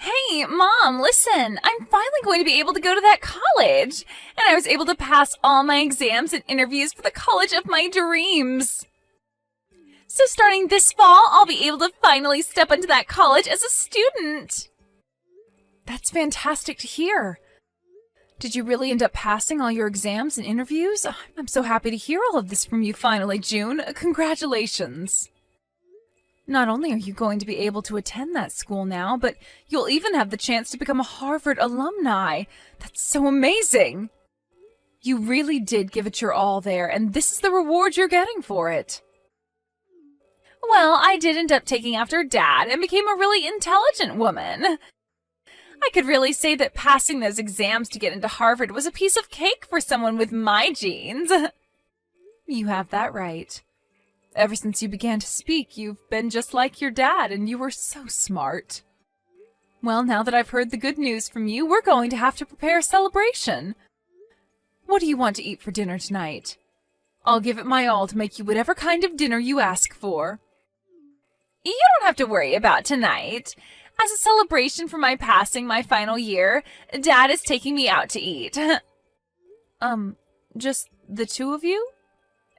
Hey, Mom, listen, I'm finally going to be able to go to that college, and I was able to pass all my exams and interviews for the college of my dreams. So starting this fall, I'll be able to finally step into that college as a student. That's fantastic to hear. Did you really end up passing all your exams and interviews? I'm so happy to hear all of this from you finally, June. Congratulations. Not only are you going to be able to attend that school now, but you'll even have the chance to become a Harvard alumni. That's so amazing. You really did give it your all there, and this is the reward you're getting for it. Well, I did end up taking after Dad and became a really intelligent woman. I could really say that passing those exams to get into Harvard was a piece of cake for someone with my genes. You have that right. Ever since you began to speak, you've been just like your dad, and you were so smart. Well, now that I've heard the good news from you, we're going to have to prepare a celebration. What do you want to eat for dinner tonight? I'll give it my all to make you whatever kind of dinner you ask for. You don't have to worry about tonight. As a celebration for my passing my final year, Dad is taking me out to eat. Just the two of you?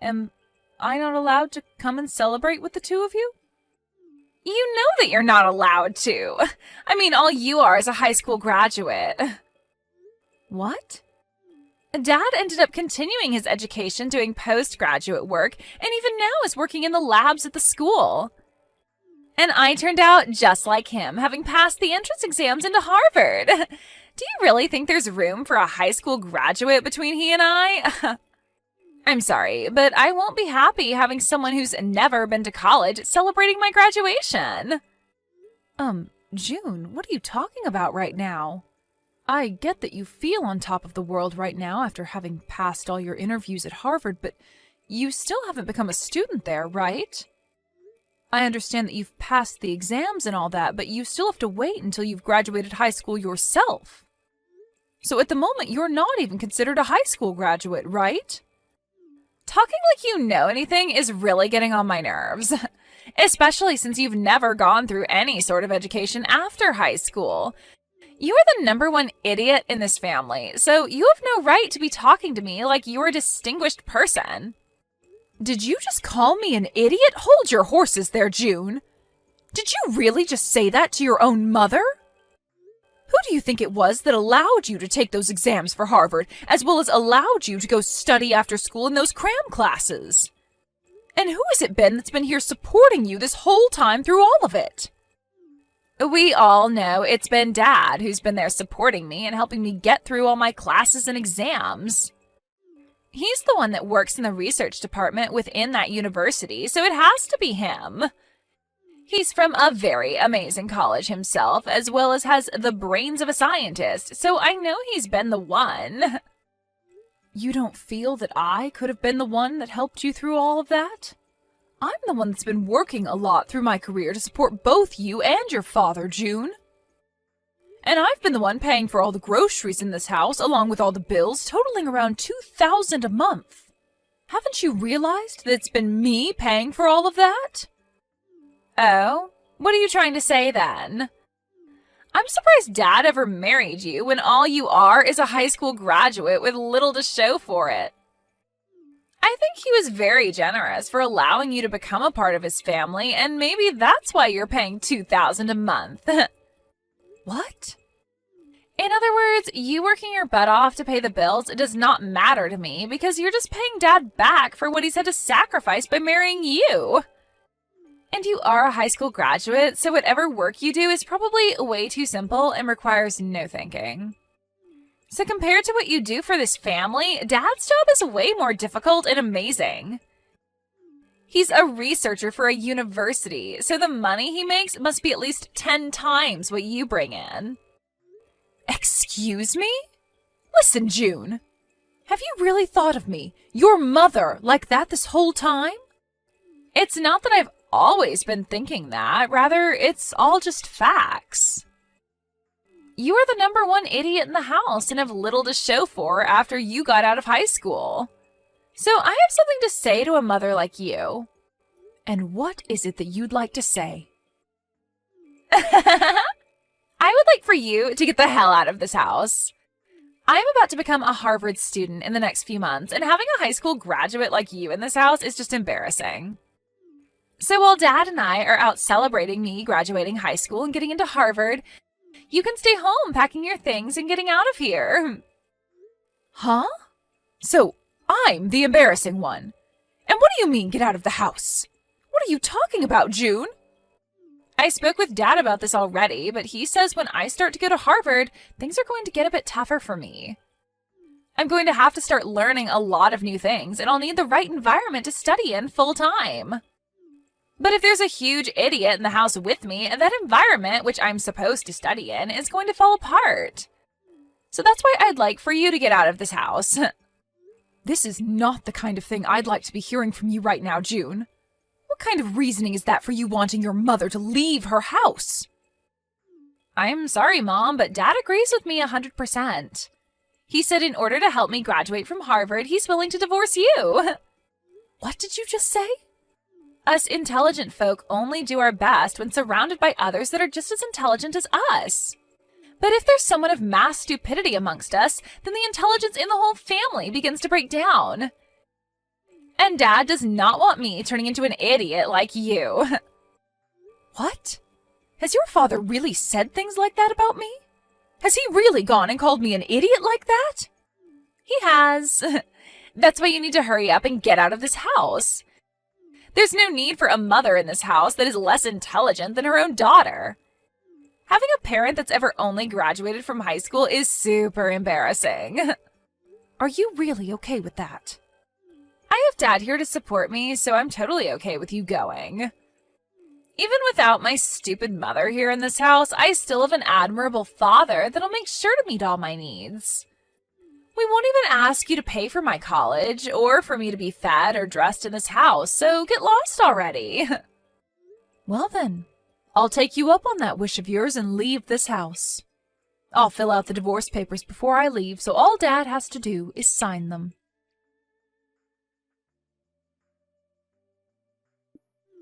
Am I not allowed to come and celebrate with the two of you? You know that you're not allowed to. I mean, all you are is a high school graduate. What? Dad ended up continuing his education doing postgraduate work, and even now is working in the labs at the school. And I turned out just like him, having passed the entrance exams into Harvard. Do you really think there's room for a high school graduate between he and I? I'm sorry, but I won't be happy having someone who's never been to college celebrating my graduation. June, what are you talking about right now? I get that you feel on top of the world right now after having passed all your interviews at Harvard, but you still haven't become a student there, right? I understand that you've passed the exams and all that, but you still have to wait until you've graduated high school yourself. So at the moment, you're not even considered a high school graduate, right? Talking like you know anything is really getting on my nerves, especially since you've never gone through any sort of education after high school. You are the number one idiot in this family, so you have no right to be talking to me like you're a distinguished person. Did you just call me an idiot? Hold your horses there, June. Did you really just say that to your own mother? Who do you think it was that allowed you to take those exams for Harvard, as well as allowed you to go study after school in those cram classes? And who has it been that's been here supporting you this whole time through all of it? We all know it's been Dad who's been there supporting me and helping me get through all my classes and exams. He's the one that works in the research department within that university, so it has to be him. He's from a very amazing college himself, as well as has the brains of a scientist, so I know he's been the one. You don't feel that I could have been the one that helped you through all of that? I'm the one that's been working a lot through my career to support both you and your father, June. And I've been the one paying for all the groceries in this house, along with all the bills, totaling around $2,000 a month. Haven't you realized that it's been me paying for all of that? Oh, what are you trying to say then? I'm surprised Dad ever married you when all you are is a high school graduate with little to show for it. I think he was very generous for allowing you to become a part of his family, and maybe that's why you're paying $2,000 a month. What? In other words, you working your butt off to pay the bills does not matter to me because you're just paying Dad back for what he's had to sacrifice by marrying you. And you are a high school graduate, so whatever work you do is probably way too simple and requires no thinking. So compared to what you do for this family, Dad's job is way more difficult and amazing. He's a researcher for a university, so the money he makes must be at least 10 times what you bring in. Excuse me? Listen, June. Have you really thought of me, your mother, like that this whole time? It's not that I've always been thinking that. Rather, it's all just facts. You are the number one idiot in the house and have little to show for after you got out of high school. So I have something to say to a mother like you. And what is it that you'd like to say? I would like for you to get the hell out of this house. I'm about to become a Harvard student in the next few months, and having a high school graduate like you in this house is just embarrassing. So while Dad and I are out celebrating me graduating high school and getting into Harvard, you can stay home packing your things and getting out of here. Huh? So I'm the embarrassing one. And what do you mean, get out of the house? What are you talking about, June? I spoke with Dad about this already, but he says when I start to go to Harvard, things are going to get a bit tougher for me. I'm going to have to start learning a lot of new things, and I'll need the right environment to study in full time. But if there's a huge idiot in the house with me, that environment, which I'm supposed to study in, is going to fall apart. So that's why I'd like for you to get out of this house. This is not the kind of thing I'd like to be hearing from you right now, June. What kind of reasoning is that for you wanting your mother to leave her house? I'm sorry, Mom, but Dad agrees with me 100%. He said in order to help me graduate from Harvard, he's willing to divorce you. What did you just say? Us intelligent folk only do our best when surrounded by others that are just as intelligent as us. But if there's someone of mass stupidity amongst us, then the intelligence in the whole family begins to break down. And Dad does not want me turning into an idiot like you. What? Has your father really said things like that about me? Has he really gone and called me an idiot like that? He has. That's why you need to hurry up and get out of this house. There's no need for a mother in this house that is less intelligent than her own daughter. Having a parent that's ever only graduated from high school is super embarrassing. Are you really okay with that? I have Dad here to support me, so I'm totally okay with you going. Even without my stupid mother here in this house, I still have an admirable father that'll make sure to meet all my needs. We won't even ask you to pay for my college or for me to be fed or dressed in this house, so get lost already. Well then, I'll take you up on that wish of yours and leave this house. I'll fill out the divorce papers before I leave, so all Dad has to do is sign them.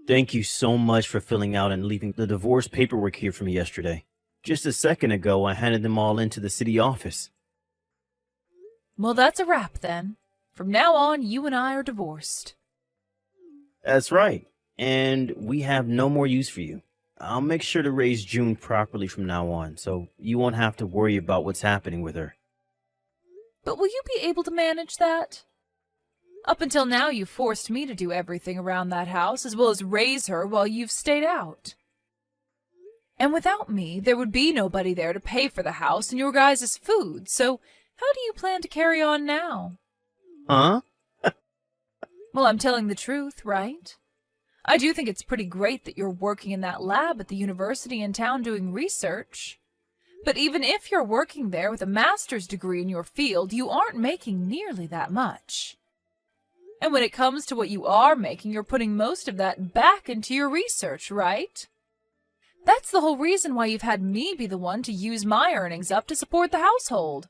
Thank you so much for filling out and leaving the divorce paperwork here for me yesterday. Just a second ago, I handed them all into the city office. Well, that's a wrap then. From now on, you and I are divorced. That's right. And we have no more use for you. I'll make sure to raise June properly from now on, so you won't have to worry about what's happening with her. But will you be able to manage that? Up until now, you forced me to do everything around that house, as well as raise her while you've stayed out. And without me, there would be nobody there to pay for the house and your guys' food, so how do you plan to carry on now? Huh? Well, I'm telling the truth, right? I do think it's pretty great that you're working in that lab at the university in town doing research. But even if you're working there with a master's degree in your field, you aren't making nearly that much. And when it comes to what you are making, you're putting most of that back into your research, right? That's the whole reason why you've had me be the one to use my earnings up to support the household.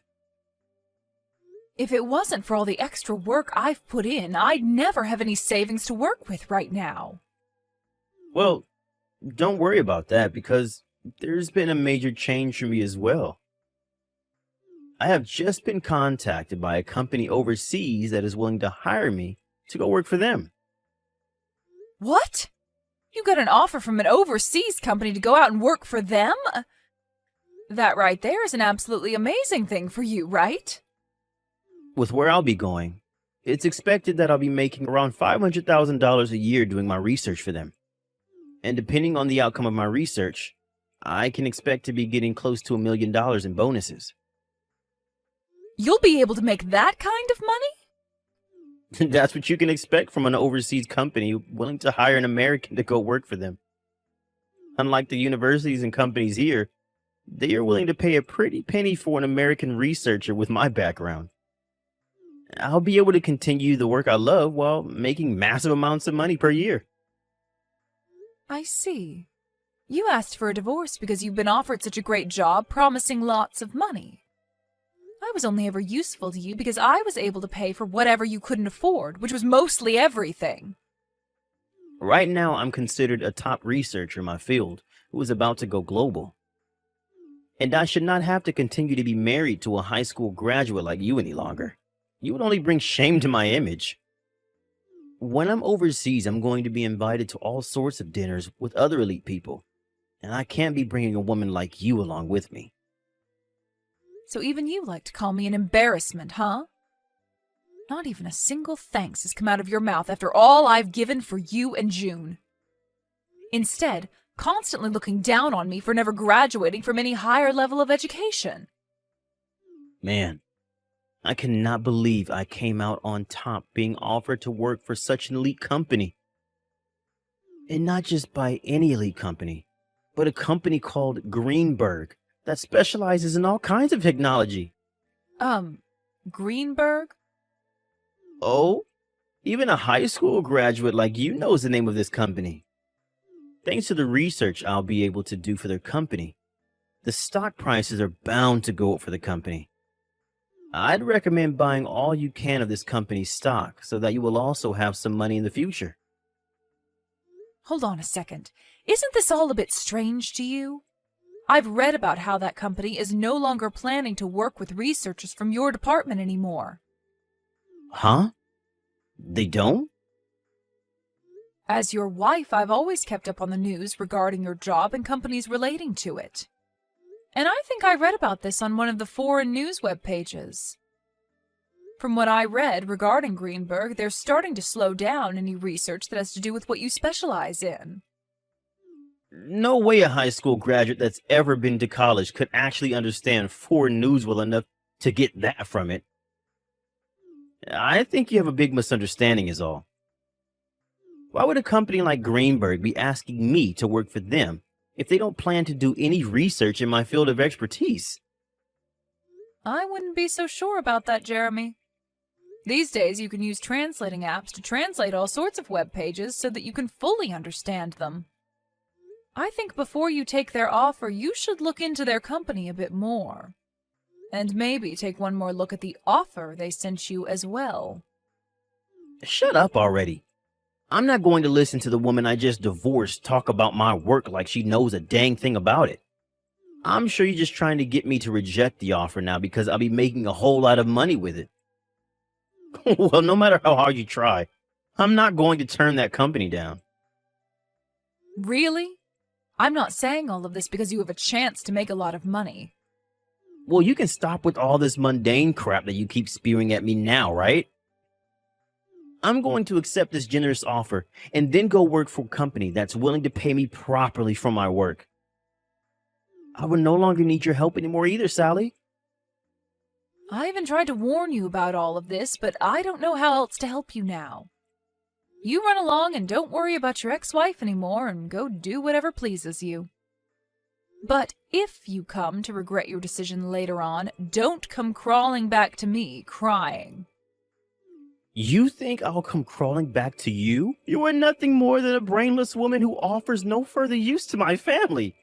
If it wasn't for all the extra work I've put in, I'd never have any savings to work with right now. Well, don't worry about that, because there's been a major change for me as well. I have just been contacted by a company overseas that is willing to hire me to go work for them. What? You got an offer from an overseas company to go out and work for them? That right there is an absolutely amazing thing for you, right? With where I'll be going, it's expected that I'll be making around $500,000 a year doing my research for them. And depending on the outcome of my research, I can expect to be getting close to $1 million in bonuses. You'll be able to make that kind of money? That's what you can expect from an overseas company willing to hire an American to go work for them. Unlike the universities and companies here, they are willing to pay a pretty penny for an American researcher with my background. I'll be able to continue the work I love while making massive amounts of money per year. I see. You asked for a divorce because you've been offered such a great job promising lots of money. I was only ever useful to you because I was able to pay for whatever you couldn't afford, which was mostly everything. Right now, I'm considered a top researcher in my field who is about to go global. And I should not have to continue to be married to a high school graduate like you any longer. You would only bring shame to my image. When I'm overseas, I'm going to be invited to all sorts of dinners with other elite people, and I can't be bringing a woman like you along with me. So even you like to call me an embarrassment, huh? Not even a single thanks has come out of your mouth after all I've given for you and June. Instead, constantly looking down on me for never graduating from any higher level of education. Man, I cannot believe I came out on top being offered to work for such an elite company. And not just by any elite company, but a company called Greenberg that specializes in all kinds of technology. Greenberg? Oh, even a high school graduate like you knows the name of this company. Thanks to the research I'll be able to do for their company, the stock prices are bound to go up for the company. I'd recommend buying all you can of this company's stock so that you will also have some money in the future. Hold on a second. Isn't this all a bit strange to you? I've read about how that company is no longer planning to work with researchers from your department anymore. Huh? They don't? As your wife, I've always kept up on the news regarding your job and companies relating to it. And I think I read about this on one of the foreign news web pages. From what I read regarding Greenberg, they're starting to slow down any research that has to do with what you specialize in. No way a high school graduate that's ever been to college could actually understand foreign news well enough to get that from it. I think you have a big misunderstanding is all. Why would a company like Greenberg be asking me to work for them if they don't plan to do any research in my field of expertise? I wouldn't be so sure about that, Jeremy. These days, you can use translating apps to translate all sorts of web pages so that you can fully understand them. I think before you take their offer, you should look into their company a bit more. And maybe take one more look at the offer they sent you as well. Shut up already. I'm not going to listen to the woman I just divorced talk about my work like she knows a dang thing about it. I'm sure you're just trying to get me to reject the offer now because I'll be making a whole lot of money with it. Well, no matter how hard you try, I'm not going to turn that company down. Really? I'm not saying all of this because you have a chance to make a lot of money. Well, you can stop with all this mundane crap that you keep spewing at me now, right? I'm going to accept this generous offer and then go work for a company that's willing to pay me properly for my work. I will no longer need your help anymore either, Sally. I even tried to warn you about all of this, but I don't know how else to help you now. You run along and don't worry about your ex-wife anymore and go do whatever pleases you. But if you come to regret your decision later on, don't come crawling back to me crying. You think I'll come crawling back to you? You are nothing more than a brainless woman who offers no further use to my family.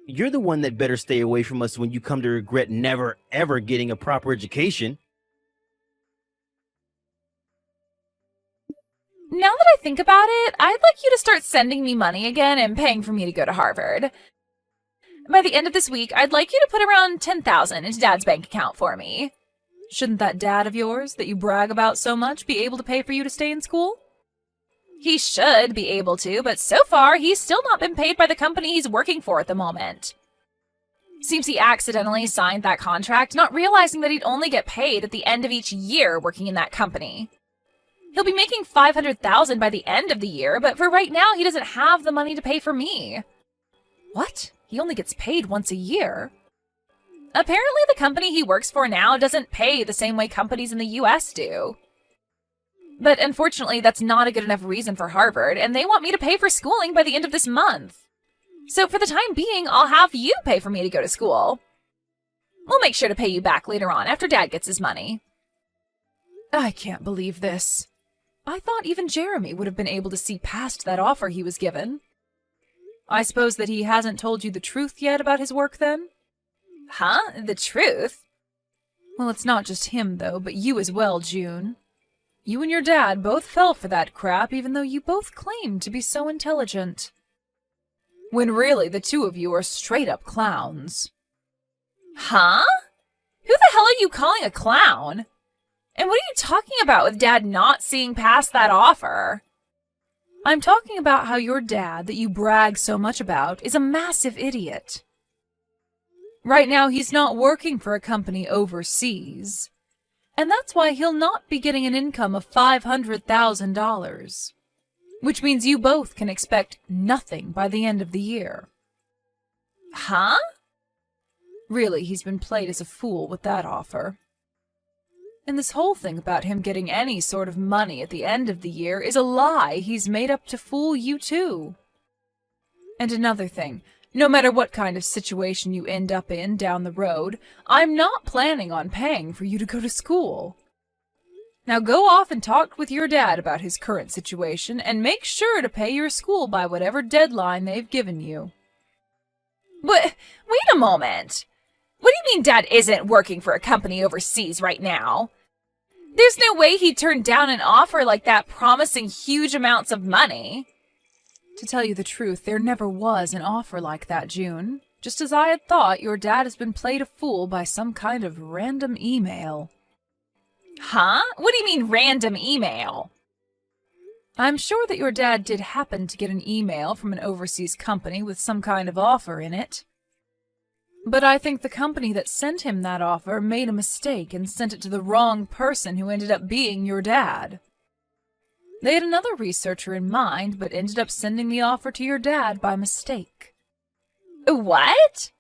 You're the one that better stay away from us when you come to regret never, ever getting a proper education. Now that I think about it, I'd like you to start sending me money again and paying for me to go to Harvard. By the end of this week, I'd like you to put around $10,000 into Dad's bank account for me. Shouldn't that dad of yours that you brag about so much be able to pay for you to stay in school? He should be able to, but so far he's still not been paid by the company he's working for at the moment. Seems he accidentally signed that contract, not realizing that he'd only get paid at the end of each year working in that company. He'll be making $500,000 by the end of the year, but for right now he doesn't have the money to pay for me. What? He only gets paid once a year? Apparently the company he works for now doesn't pay the same way companies in the US do. But unfortunately, that's not a good enough reason for Harvard, and they want me to pay for schooling by the end of this month. So for the time being, I'll have you pay for me to go to school. We'll make sure to pay you back later on after Dad gets his money. I can't believe this. I thought even Jeremy would have been able to see past that offer he was given. I suppose that he hasn't told you the truth yet about his work then? Huh? The truth? Well, it's not just him, though, but you as well, June. You and your dad both fell for that crap, even though you both claimed to be so intelligent. When really, the two of you are straight-up clowns. Huh? Who the hell are you calling a clown? And what are you talking about with Dad not seeing past that offer? I'm talking about how your dad, that you brag so much about, is a massive idiot. Right now, he's not working for a company overseas. And that's why he'll not be getting an income of $500,000. Which means you both can expect nothing by the end of the year. Huh? Really, he's been played as a fool with that offer. And this whole thing about him getting any sort of money at the end of the year is a lie he's made up to fool you too. And another thing, no matter what kind of situation you end up in down the road, I'm not planning on paying for you to go to school. Now go off and talk with your dad about his current situation and make sure to pay your school by whatever deadline they've given you. But wait a moment. What do you mean Dad isn't working for a company overseas right now? There's no way he'd turn down an offer like that promising huge amounts of money. To tell you the truth, there never was an offer like that, June. Just as I had thought, your dad has been played a fool by some kind of random email. Huh? What do you mean random email? I'm sure that your dad did happen to get an email from an overseas company with some kind of offer in it. But I think the company that sent him that offer made a mistake and sent it to the wrong person who ended up being your dad. They had another researcher in mind, but ended up sending the offer to your dad by mistake. What?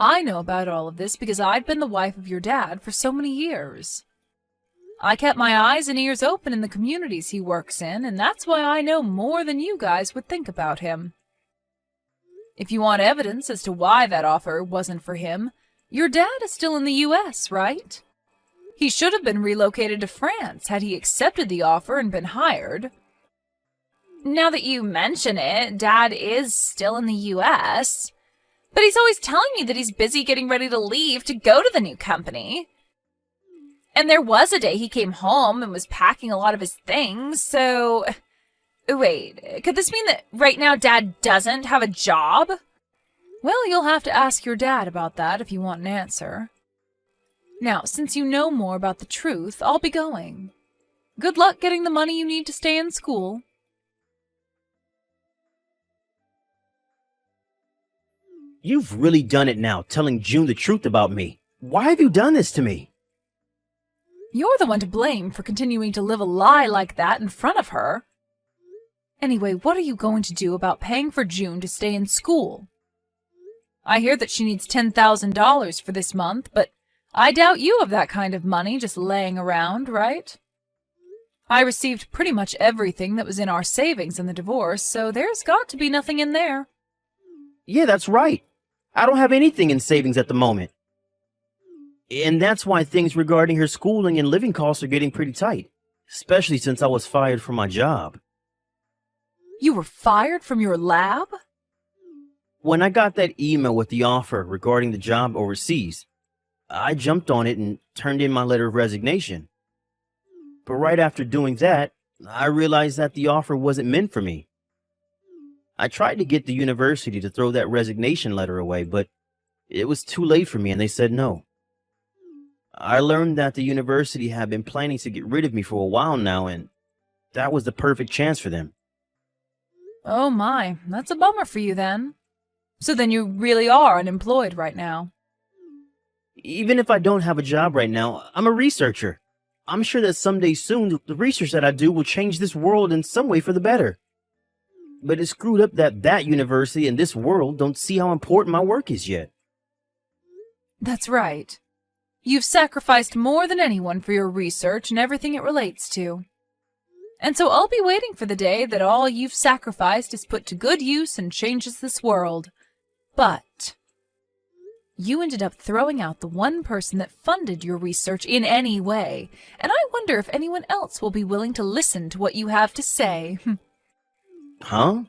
I know about all of this because I'd been the wife of your dad for so many years. I kept my eyes and ears open in the communities he works in, and that's why I know more than you guys would think about him. If you want evidence as to why that offer wasn't for him, your dad is still in the U.S., right? He should have been relocated to France had he accepted the offer and been hired. Now that you mention it, Dad is still in the U.S., but he's always telling me that he's busy getting ready to leave to go to the new company. And there was a day he came home and was packing a lot of his things, so... Wait, could this mean that right now Dad doesn't have a job? Well, you'll have to ask your dad about that if you want an answer. Now, since you know more about the truth, I'll be going. Good luck getting the money you need to stay in school. You've really done it now, telling June the truth about me. Why have you done this to me? You're the one to blame for continuing to live a lie like that in front of her. Anyway, what are you going to do about paying for June to stay in school? I hear that she needs $10,000 for this month, but I doubt you have that kind of money just laying around, right? I received pretty much everything that was in our savings in the divorce, so there's got to be nothing in there. Yeah, that's right. I don't have anything in savings at the moment. And that's why things regarding her schooling and living costs are getting pretty tight, especially since I was fired from my job. You were fired from your lab? When I got that email with the offer regarding the job overseas, I jumped on it and turned in my letter of resignation. But right after doing that, I realized that the offer wasn't meant for me. I tried to get the university to throw that resignation letter away, but it was too late for me and they said no. I learned that the university had been planning to get rid of me for a while now, and that was the perfect chance for them. Oh my, that's a bummer for you then. So then you really are unemployed right now. Even if I don't have a job right now, I'm a researcher. I'm sure that someday soon the research that I do will change this world in some way for the better. But it's screwed up that that university and this world don't see how important my work is yet. That's right. You've sacrificed more than anyone for your research and everything it relates to. And so I'll be waiting for the day that all you've sacrificed is put to good use and changes this world. But you ended up throwing out the one person that funded your research in any way, and I wonder if anyone else will be willing to listen to what you have to say. Huh?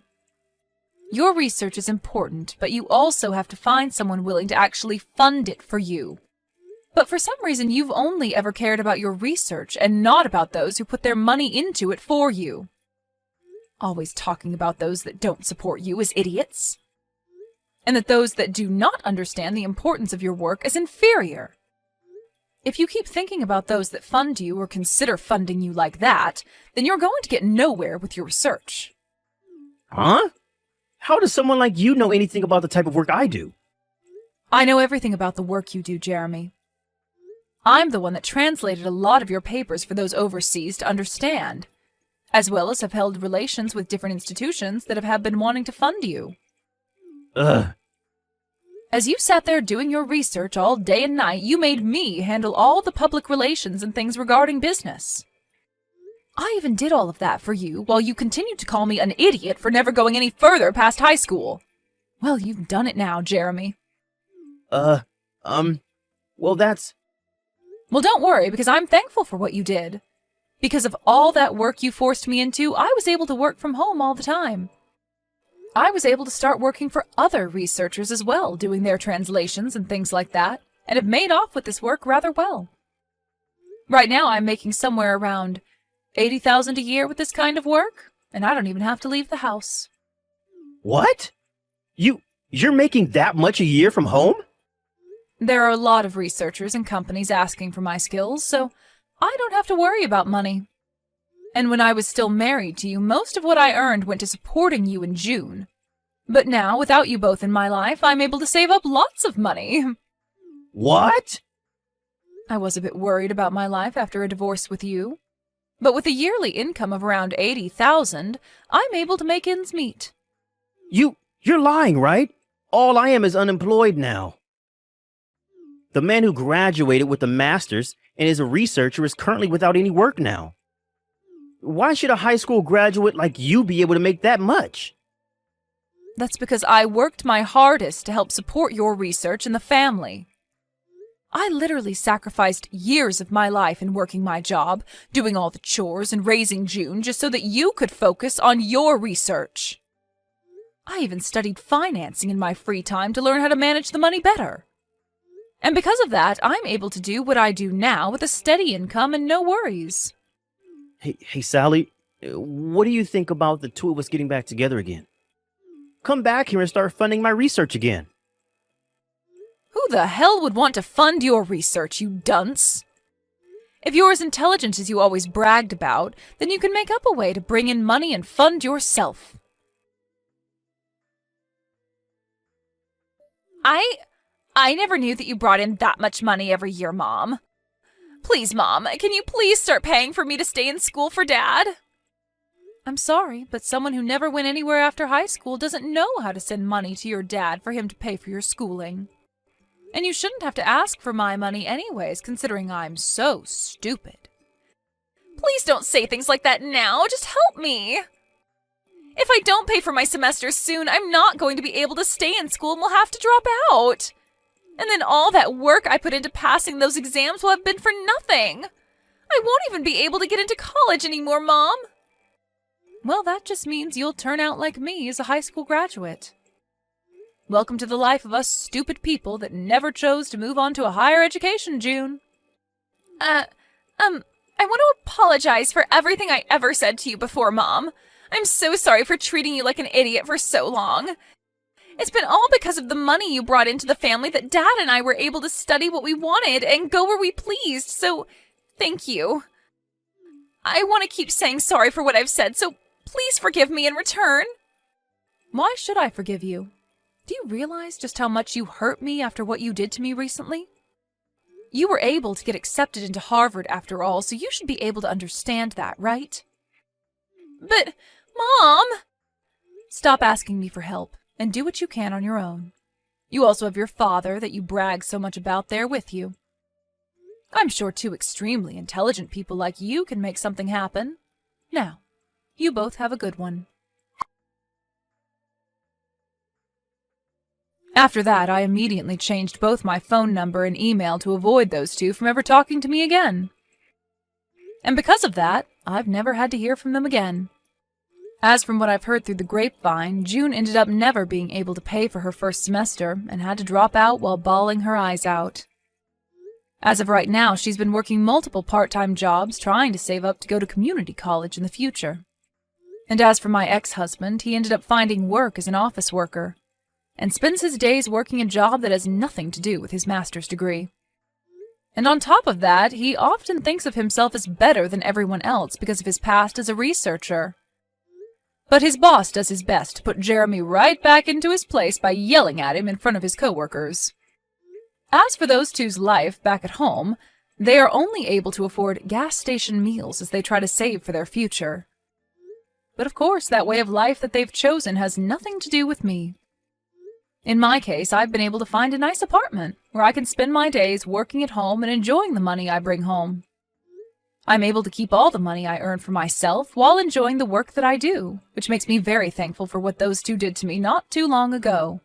Your research is important, but you also have to find someone willing to actually fund it for you. But for some reason, you've only ever cared about your research and not about those who put their money into it for you. Always talking about those that don't support you as idiots. and that those that do not understand the importance of your work as inferior. If you keep thinking about those that fund you or consider funding you like that, then you're going to get nowhere with your research. Huh? How does someone like you know anything about the type of work I do? I know everything about the work you do, Jeremy. I'm the one that translated a lot of your papers for those overseas to understand, as well as have held relations with different institutions that have been wanting to fund you. Ugh. As you sat there doing your research all day and night, you made me handle all the public relations and things regarding business. I even did all of that for you while you continued to call me an idiot for never going any further past high school. Well, you've done it now, Jeremy. Well, that's... Well, don't worry, because I'm thankful for what you did. Because of all that work you forced me into, I was able to work from home all the time. I was able to start working for other researchers as well, doing their translations and things like that, and have made off with this work rather well. Right now, I'm making somewhere around $80,000 a year with this kind of work, and I don't even have to leave the house. What? You're making that much a year from home? There are a lot of researchers and companies asking for my skills, so I don't have to worry about money. And when I was still married to you, most of what I earned went to supporting you in June. But now, without you both in my life, I'm able to save up lots of money. What? I was a bit worried about my life after a divorce with you. But with a yearly income of around $80,000, I'm able to make ends meet. You're lying, right? All I am is unemployed now. The man who graduated with a master's and is a researcher is currently without any work now. Why should a high school graduate like you be able to make that much? That's because I worked my hardest to help support your research and the family. I literally sacrificed years of my life in working my job, doing all the chores and raising June just so that you could focus on your research. I even studied financing in my free time to learn how to manage the money better. And because of that, I'm able to do what I do now with a steady income and no worries. Hey, Sally, what do you think about the two of us getting back together again? Come back here and start funding my research again. Who the hell would want to fund your research, you dunce? If you're as intelligent as you always bragged about, then you can make up a way to bring in money and fund yourself. I never knew that you brought in that much money every year, Mom. Please, Mom, can you please start paying for me to stay in school for Dad? I'm sorry, but someone who never went anywhere after high school doesn't know how to send money to your dad for him to pay for your schooling. And you shouldn't have to ask for my money anyways, considering I'm so stupid. Please don't say things like that now. Just help me. If I don't pay for my semesters soon, I'm not going to be able to stay in school and will have to drop out. And then all that work I put into passing those exams will have been for nothing. I won't even be able to get into college anymore, Mom. Well, that just means you'll turn out like me as a high school graduate. Welcome to the life of us stupid people that never chose to move on to a higher education, June. I want to apologize for everything I ever said to you before, Mom. I'm so sorry for treating you like an idiot for so long. It's been all because of the money you brought into the family that Dad and I were able to study what we wanted and go where we pleased, so thank you. I want to keep saying sorry for what I've said, so please forgive me in return. Why should I forgive you? Do you realize just how much you hurt me after what you did to me recently? You were able to get accepted into Harvard after all, so you should be able to understand that, right? But, Mom! Stop asking me for help, and do what you can on your own. You also have your father that you brag so much about there with you. I'm sure two extremely intelligent people like you can make something happen. Now, you both have a good one. After that, I immediately changed both my phone number and email to avoid those two from ever talking to me again. And because of that, I've never had to hear from them again. As from what I've heard through the grapevine, June ended up never being able to pay for her first semester and had to drop out while bawling her eyes out. As of right now, she's been working multiple part-time jobs trying to save up to go to community college in the future. And as for my ex-husband, he ended up finding work as an office worker. and spends his days working a job that has nothing to do with his master's degree. And on top of that, he often thinks of himself as better than everyone else because of his past as a researcher. But his boss does his best to put Jeremy right back into his place by yelling at him in front of his coworkers. As for those two's life back at home, they are only able to afford gas station meals as they try to save for their future. But of course, that way of life that they've chosen has nothing to do with me. In my case, I've been able to find a nice apartment where I can spend my days working at home and enjoying the money I bring home. I'm able to keep all the money I earn for myself while enjoying the work that I do, which makes me very thankful for what those two did to me not too long ago.